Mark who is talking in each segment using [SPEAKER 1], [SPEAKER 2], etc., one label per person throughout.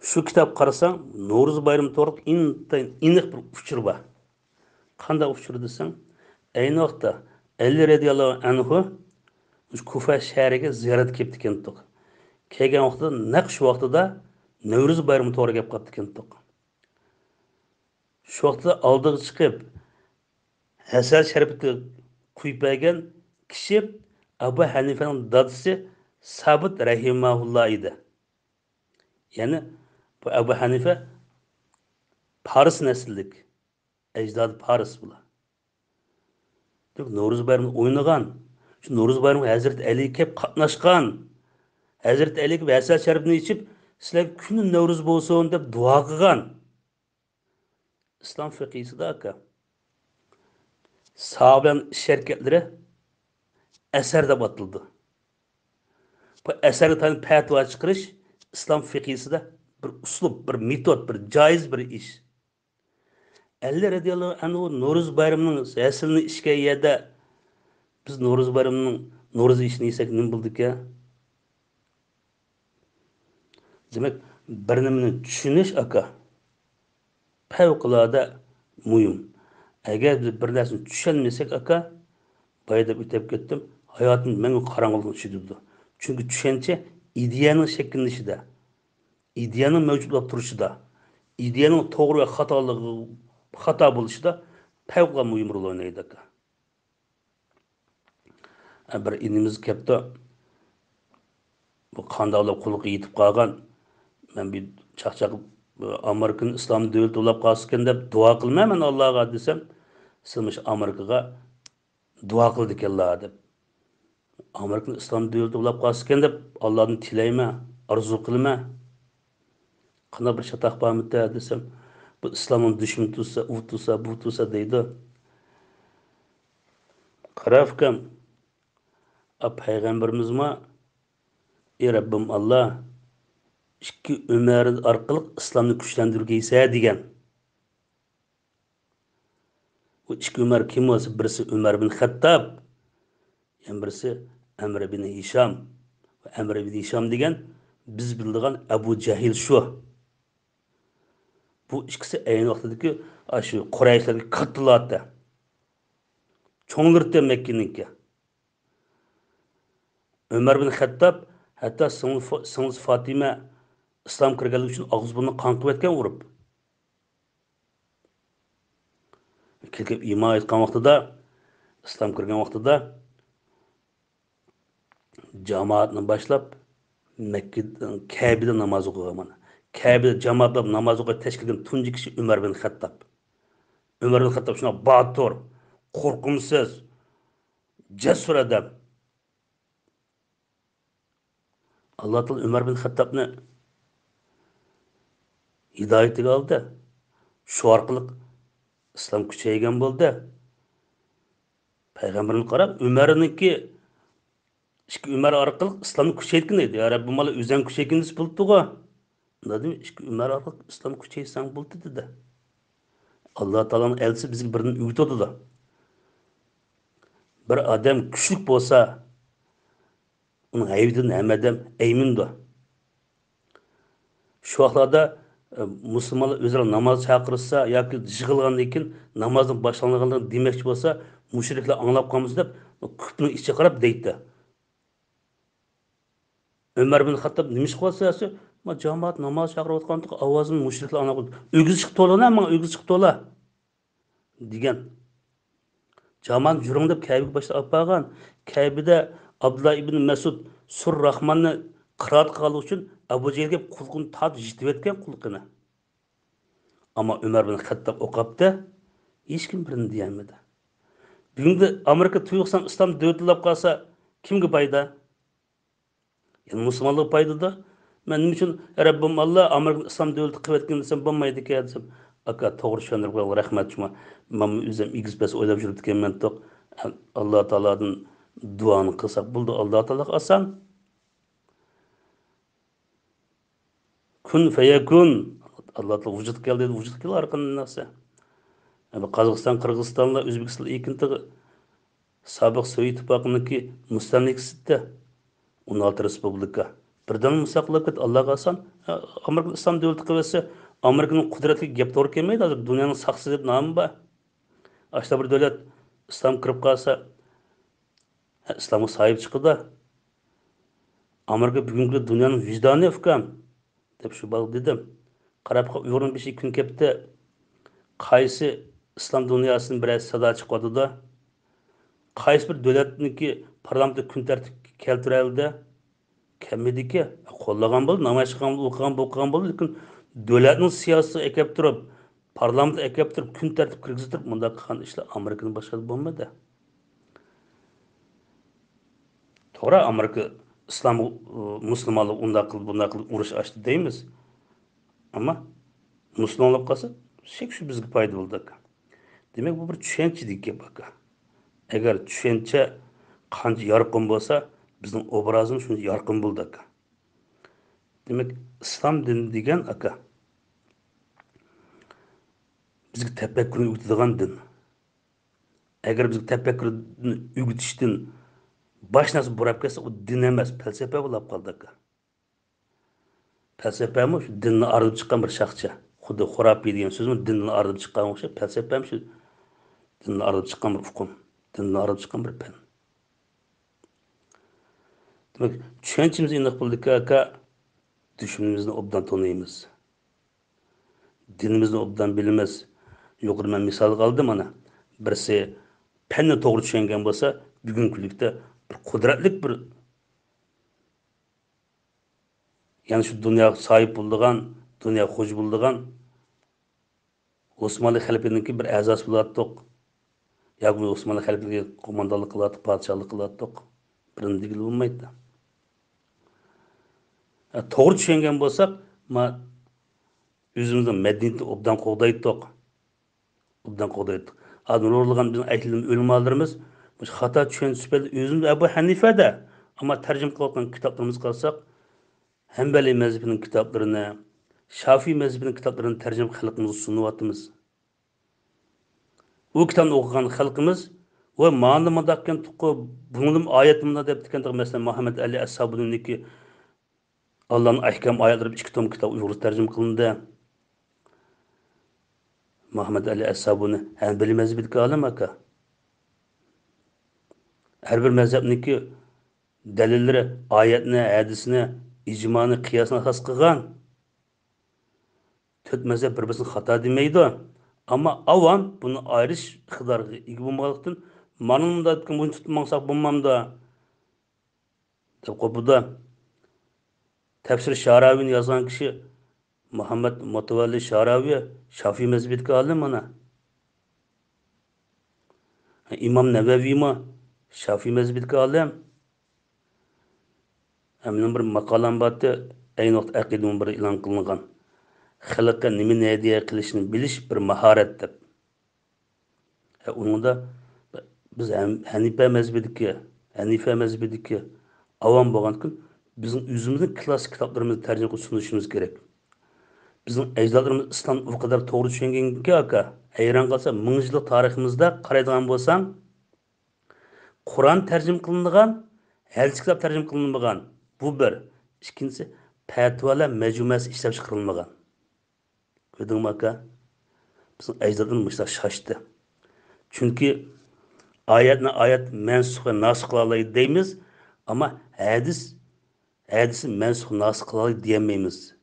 [SPEAKER 1] Şu kitap qarasang, No'ruz bayrami to'g'ri intayin aniq bir uchur bor. Qanday uchur desang, ayni vaqtda Ali radhiyallohu anhu Kufa shahriga ziyorat kelibdi ekan. Kelgan vaqtida naq shu vaqtida No'ruz bayrami to'g'ri gap qilibdi ekan. Shu vaqtda oldiga chiqib, Hasan sharbati quyib bergan kishi Abu Hanifaning dadasi Sabit rahimahulloh edi. Ya'ni bu Abu Hanifa Paris nasllik, ajdod Paris bular. No'ruz bayramini o'ynagan, shu No'ruz bayramida Hazrat Ali kelib qatnashgan. Hazrat Ali kelib Hasan sharifni ichib, sizlar kuni No'ruz bo'lsin deb duo qilgan. İslam fiqhisida aka. Sahabenin şirketlari eser deb atıldı. Bu eserga tani fatvo chiqarish islom fiqhisida bir uslub, bir metod, bir joiz bir ish. Ali radhiyallohu anhu No'ruz bayramining aslini ishga yeda biz No'ruz bayramining No'ruz ishini yesak nima bo'ldik ya? Demak, bir nimani tushunish aka favqulodda muhim. Agar biz bir narsani tushunmasak aka, bayda o'tib ketdim, hayotim menga qorong'ulik tushdi. Chunki tushuncha ideyaning shakllanishida, ideyaning mavjud bo'lib turishida, ideyaning to'g'ri va xato bo'lishida favqulodda muhim rol o'ynaydi aka. Bir inimiz kapta bu qandoqlar qulga yetib qolgan, men bir chaqchaq Amerikan islom davlati bo'lib qolsin deb duo qilmayman Allohga desam, siz Amerikaga duo qildi ekanlar deb. Amerikan islom davlati bo'lib qolsin deb Allohdan tilayma, arzu qilma. Qana bir shataq bormida desam, bu islomning dushmani tursa, u tursa, bu tursa deydi. Qarafkam payg'ambarimiz ma ey Rabbim Allah ikki Ömer orqali islomni kuchlantirgaysa degan. Bu ikki Ömer kim bo'lsa, birisi Ömer bin Xattob, yana birisi Amr bin Hisham. Amr bin Hisham degan biz bildigan Abu Jahil shu. Bu ikkisi ayni vaqtdagi shu Qurayshlarga kattalarda. Cho'ngirdi Makkaninki. Ömer bin Xattob hatta singlis Fatima islom kirganligi uchun og'iz burnini qon qilib etgan urib. Kelib iymon etgan vaqtida, islom kirgan vaqtida jamoatni boshlab Makka Ka'bada namoz o'qigan. Ka'bada jamoatlab namoz o'qib tashkil qilgan tunji kishi Umar bin Xattob. Umar bin Xattob shuna botur, qo'rqimsiz, jasur odam. Alloh taolo Umar bin Xattobni hidoyatiga oldi. Shu orqali islom kuchaygan bo'ldi. Payg'ambarni qarab, Umarniki ikki Umar orqali islomni kuchaytgan edi. Ya Rabbim, mana o'zing kuchaygansiz bo'ldi-ku. Dedim, ikki Umar orqali islom kuchaysang bo'ldi dedi. Alloh taoloning elchisi bizga birini o'g'itdi. Bir odam kuchli bo'lsa, uning haybidan hammadan aymindi. Shu vaqtlarda musulmonlar o'zaro namoz chaqirsa yoki yig'ilgandan keyin namozning boshlanganligini demoqchi bo'lsa, mushriklar anglab qolmas deb kutning ichiga qarab deydi. Umar bin Xattob nimish qilsa, "Ma jamoat namoz chaqirayotganda ovozim mushriklar anglab qoldi. O'giz chiqib to'lana, men o'giz chiqib to'la" degan. Jamoat juring deb Ka'baga boshlab olib borgan. Ka'bada Abdullah ibn Mas'ud Sur Rahmanni qiroat qilgan uchun Abu Jahlga qulqini tat yitib etgan qulqini. Ammo Umar bin Xattob o'qibdi, hech kim birini deyolmadi. Bugungi Amerika tuyuqsan islom davlatlab qolsa, kimga foyda? Yani musulmonlar foydada. Men nima uchun Rabbim Alloh Amerika islom davlati qilib etgan desam bo'lmaydi ekan desam, aka to'g'ri tushundirib qo'ying, rahmat shuma. Men o'zim igizbas o'ylab yurib ekanman to'q. Alloh taolodan duoni qilsak bo'ldi. Alloh taolo oson. Kun fayakun. Allah taolo vujud keldi, vujud keldi arqandan narsa. Yani Qozog'iston, Qirg'izistonlar, O'zbekiston ikkinchi sobiq Sovet ittifoqiniki mustamlikasida 16 respublika. birden müstakil ket Allah'a asan Amerika İslam devleti kıvesi Amerika'nın kudretli gep doğru kelmeydi hazır dünyanın saksı deb namı var. Aşta bir devlet İslam kırıp kalsa İslam'a sahip çıkıda Amerika bugünkü dünyanın vicdanı efkam deb şu bal dedim. Qarab Uyg'urning bir şey kun kepti qaysi islom dunyosining bir sado chiqadida qaysi bir davlatniki parlamentda kun tartib keltiradi kelmaydiki qo'llagan bo'ldi namoyish qilgan o'qigan o'qigan bo'ldi lekin davlatning siyosatiga ekab turib parlamentga ekab turib kun tartib kirgizib turib bunday qilgan ishlar amerikani boshqarib bo'lmadi to'g'ri amerika islom musulmonlar bunday qilib urush ochdi deymiz ammo musulmonlar qolsa shek shu bizga foyda bo'ldi demak bu bir tushunchalik gap aka agar tushuncha qancha yorqin bo'lsa bizning obrazimiz shuncha yorqin bo'ldi aka demak islom dini degan aka bizga tafakkurni o'rgatadigan din agar bizga tafakkurni o'rgatishdan bosh narsa burab kelsa u din emas falsafa bo'lib qoldi aka falsafami shu dinni arib chiqqan bir shaxcha xuddi xurafiy degan so'zmi dinni arib chiqqan o'xshab falsafam shu dinni arib chiqqan bir uqum dinni arib chiqqan bir fan demak tushunchamiz aniq bo'ldiki aka dushmanimizni obdan tanıymiz dinimizni obdan bilamiz yuqori men misol qildim mana birisi fanni to'g'ri tushungan bo'lsa bugungi kunlikda bir qudratli bir yani şu dünya sahip bulduğun, dünya hoş bulduğun Osmanlı halifeninki bir azası bulattık. Ya bu Osmanlı halifeliği komandalık kılattık, padişahlık kılattık. Birini değil olmaydı. Doğru düşüngen bolsak, ma özümüzün medeniyeti obdan qoğdaydık. Obdan qoğdaydık. Adın orluğun bizim ehlinin ölüm alırımız, hata düşünen süpeli özümüz Ebu Hanife'de. Ama tercüm kılatkan kitaplarımız kalsak, Hanbali mezhebinin kitaplarını, Şafii mezhebinin kitaplarını tercüme halkımıza sunuvatımız. O kitabını okuyan halkımız ve mağanı dakken tuqu bunun ayetinde de dikkat mesela Muhammed Ali Ashabı'nın ki Allah'ın ahkam ayetleri 2 tom kitap Uygurca tercüme kılındı. Muhammed Ali Ashabı'nı Hanbali mezhebindeki alim aka. Her bir mezhebindeki delilleri, ayetini, hadisini, icmanı, kıyasını asas kılgan. Töt mezhep bir-birini xata demeydi. Ama avam bunu ayrış iqtidarı ega bo'lmaganlikdan manimda bunu tutmasak bo'lmamda deb qo'yibdi. Tafsir Sharavi'ni yozgan kishi Muhammad Mutavalli Sharavi Shafiy mezhebidagi olim mana. İmam Navaviy mi Shafiy mezhebidagi olim. Mening bir maqolam bordi, ayni vaqt aqidam bir e'lon qilingan. Xalqqa nimani hadiya qilishni bilish bir mahorat deb. Onda biz Hanife mezhebidagi avam bo'lgan kun bizning o'zimizning klassik kitoblarimizni tarjima qilib sunishimiz kerak. Bizning ajdodlarimiz islom u qadar to'g'ri tushunganki aka, hayron qolsa 1000 yillik tariximizda qaraydigan bo'lsam, Qur'on tarjima qilingan, hadis kitob tarjima qilinmagan. Bu bir. Ikkinchisi, fatvolar majmuasi ishlab chiqarilmagan. Ko'rdingmi aka? Bizning ajdodlarimiz mushta shoshdi. Chunki ayet mensuk ve nasih kılalaydı deymiz ama hadisi mensuk nasih kılalaydı diyemeyimiz.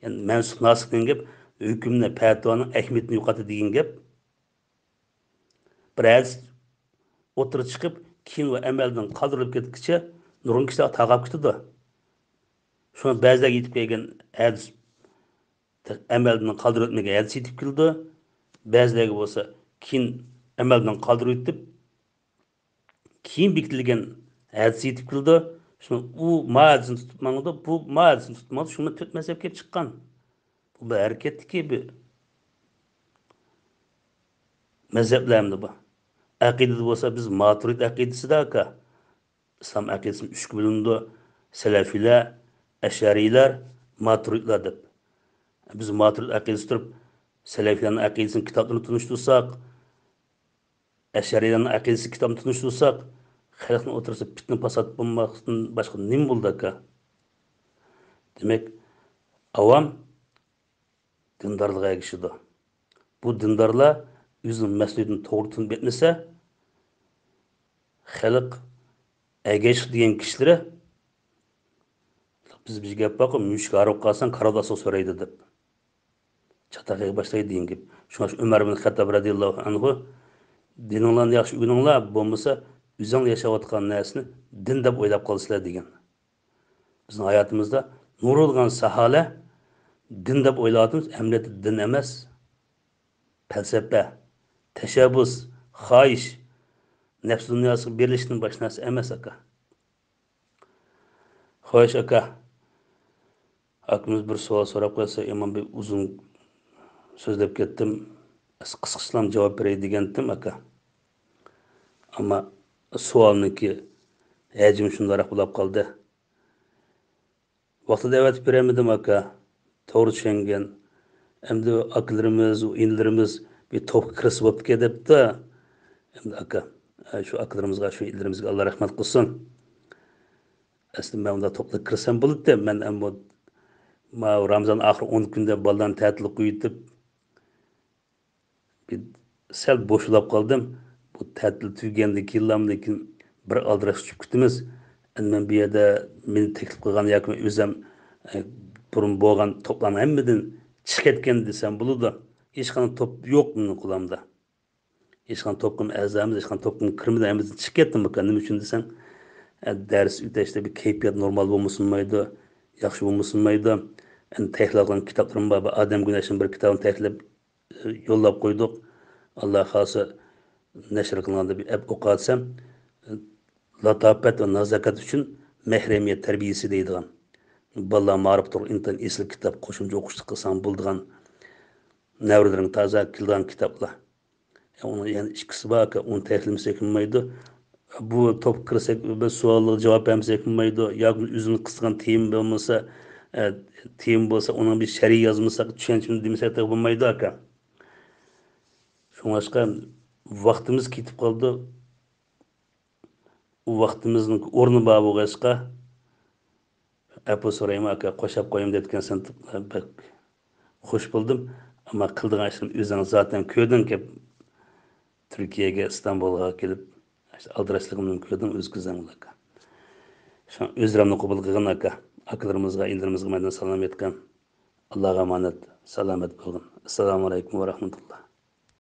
[SPEAKER 1] Yani mensuk nasih degan gap hükümne fatvanın ehmiyetini yuqatı degan gap. Bir hadis o'tirib chiqib keyin va amaldan qoldirilib ketguncha nurg'un kishilar taqab ketdi. Shuni ba'zilar yetib kelgan hadis amaldan qoldirib o'tmagan hadis yetib keldi. Ba'zilarga bo'lsa keyin amaldan qoldirib o'tib keyin bekitilgan hadis yetib keldi. Shuni u ma'adisini tutib mangdi, bu ma'adisini tutmadi, shuni to'rt mazhab kelib chiqqan. Bu bir harakatdiki bir mazhablarni bu. Aqidada bo'lsa biz Maturid aqidasida aka. İslam aqidasi 3 bo'lindi. Salafilar, Ash'ariylar, Maturidlar deb. Biz Maturid aqidasi turib Salafiylarning aqidasini kitoblarini tunishtirsak, Ash'ariylarning aqidasi kitobini tunishtirsak, xalqning o'tirsa fitna fasod bo'lmasdan boshqa nima bo'ldi aka? Demek avam dindarlığa erişidi. Bu dindarlar özünün məsuliyyətini toğru tutup etmese, xalq ergeç diyen kişilere biz bir gap bakıp müşk arıp kalsan karadası soraydı dep. Çataqaya başlaydı deyin gibi. Şuna şu Ömer bin Hattab radiyallahu anhu dininglarni yaxshi o'ylanglar, bo'lmasa o'zing yashayotgan narsani din deb o'ylab qolsizlar degan. Bizning hayotimizda nurulgan sahala din deb o'ylayapmiz, amaliyotda din emas. Falsafa, tashabbus, xohish, nafs dunyosiga berilishning bosh narsa emas aka. Xo'sh aka, akamiz bir savol so'rab qo'ysa, men bir uzun so'zlab ketdim. Qisqachalam javob beray degandim aka. Ama savolniki hajmi shundoq bo'lib qoldi. Vaqtida aytib beramadim aka. To'g'ri tushungan. Endi akalarimiz, inlarimiz bir to'p kirib o'tib debdi. Endi aka, shu akalarimizga, shu inlarimizga Alloh rahmat qilsin. Aslida men unda to'pda kirsam bo'ladi. Men ammo Ramazon oxiri 10 kunda bolalarni ta'til qo'yib bir sal bo'shab qoldim. Bu ta'til tugagandan keyin lekin bir aldirash tushib ketimiz. Endi men bu yerda meni taklif qilgan yoki o'zim burun bo'lgan to'plarni hammadan chiqib ketgan desam bo'ladi. Hech qanday to'p yo'q mening qo'limda. Hech qanday to'pim a'zamiz, hech qanday to'pim kirmadi, hammadan chiqib ketdim bu. Nima uchun desang, dars o'tashda bir kayfiyat normal bo'lmasinmaydi, yaxshi bo'lmasinmaydi. Endi tahlilgan kitoblarim bor, Odam Güneş'in bir kitabını tahlilab yo'llab qo'ydik. Alloh xohlasa nashr qilganda bir o'qatsam, latofat va nazokat uchun mahremiyat tarbiyasi deydigan. Balla ma'rif tur intan esli kitap qo'shimcha o'qishlik qilsam bo'ladigan navrlarning toza kildan kitoblar. Onun yani ikkisi bor, uni tahlilmasak bo'lmaydi. Bu top kirsak biz savolga javob bermasak bo'lmaydi. Yoki o'zini qisqan tema bo'lmasa, tema bo'lsa onun bir shar'iy yozmasak, tushunchini demasak bo'lmaydi aka. Şuңlaşqa vaqtimiz ketib qoldi. U vaqtimizning o'rni bor bo'lg'achqa Apo so'rayman aka, qo'shib qo'yim deyotgansan, bak xush bo'ldim. Ammo qildigan ishim o'zing zaten ko'rding ki Turkiyaga, Istanbulga kelib aldirashligimni ko'rdim o'zingizdan aka. Shu o'zlarimni qabul qilgan aka, akalarimizga, inlarimizga mendan salom aytgan. Allohga omonat, salomat bo'lgin. Assalomu alaykum va rahmatulloh.